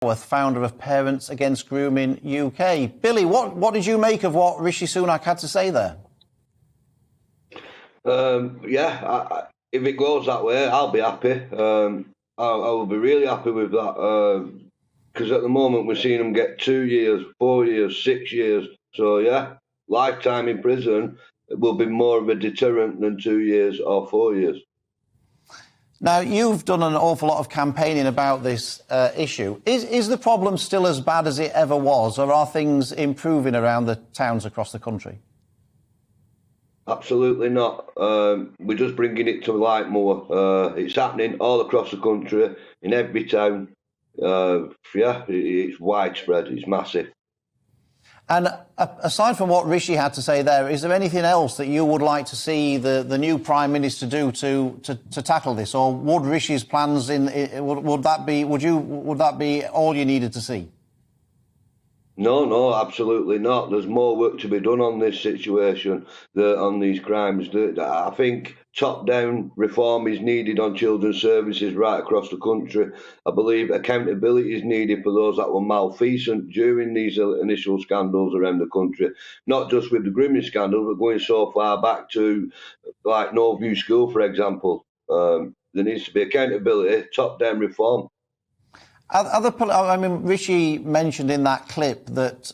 Howarth, founder of Parents Against Grooming UK. Billy, what did you make of what Rishi Sunak had to say there? If it goes that way, I'll be happy. I will be really happy with that because at the moment we're seeing them get 2 years, 4 years, 6 years. So yeah, lifetime in prison will be more of a deterrent than 2 years or 4 years. Now, you've done an awful lot of campaigning about this issue. Is the problem still as bad as it ever was, or are things improving around the towns across the country? Absolutely not. We're just bringing it to light more. It's happening all across the country, in every town. It's widespread. It's massive. And aside from what Rishi had to say there, is there anything else that you would like to see the new Prime Minister do to tackle this, or would Rishi's plans would that be all you needed to see? No, absolutely not. There's more work to be done on this situation, on these crimes. I think top-down reform is needed on children's services right across the country. I believe accountability is needed for those that were malfeasant during these initial scandals around the country, not just with the grooming scandal, but going so far back to like Northview School, for example. There needs to be accountability, top-down reform. Rishi mentioned in that clip that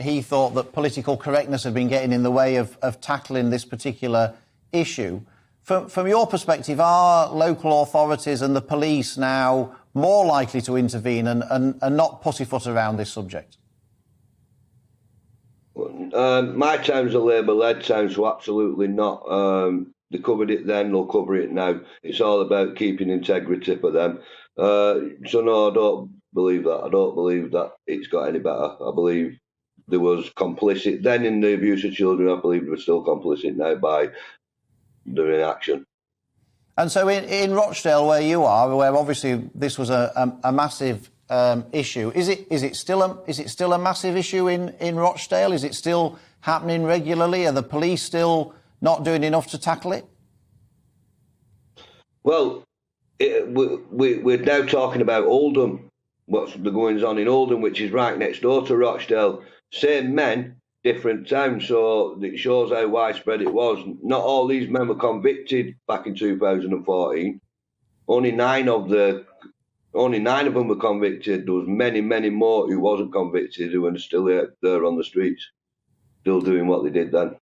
he thought that political correctness had been getting in the way of tackling this particular issue. From your perspective, are local authorities and the police now more likely to intervene and not pussyfoot around this subject? My town's a Labour-led town, so absolutely not. They covered it then, they'll cover it now. It's all about keeping integrity for them. So no, I don't believe that. I don't believe that it's got any better. I believe there was complicit then in the abuse of children. I believe we're still complicit now by their inaction. And so in Rochdale, where you are, where obviously this was a massive issue, is it still a massive issue in Rochdale? Is it still happening regularly? Are the police still not doing enough to tackle it? Well, we're now talking about Oldham, what's the goings on in Oldham, which is right next door to Rochdale. Same men, different towns, so it shows how widespread it was. Not all these men were convicted back in 2014. Only nine of them were convicted. There was many, many more who wasn't convicted, who are still there on the streets, still doing what they did then.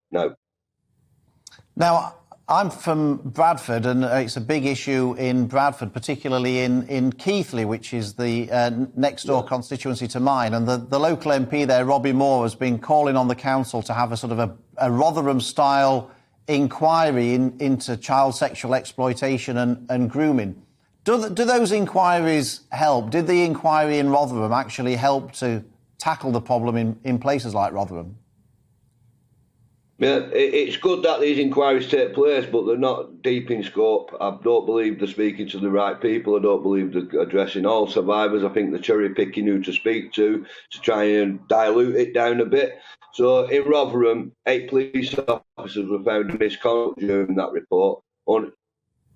Now, I'm from Bradford, and it's a big issue in Bradford, particularly in Keighley, which is the next-door constituency to mine. And the local MP there, Robbie Moore, has been calling on the council to have a sort of a Rotherham-style inquiry into child sexual exploitation and grooming. Do those inquiries help? Did the inquiry in Rotherham actually help to tackle the problem in places like Rotherham? Yeah, it's good that these inquiries take place, but they're not deep in scope. I don't believe they're speaking to the right people. I don't believe they're addressing all survivors. I think they're cherry-picking who to speak to try and dilute it down a bit. So in Rotherham, 8 police officers were found in misconduct during that report. The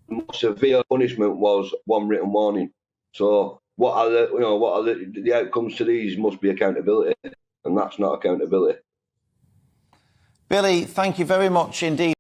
most severe punishment was 1 written warning. So what are the outcomes to these? Must be accountability, and that's not accountability. Billy, thank you very much indeed.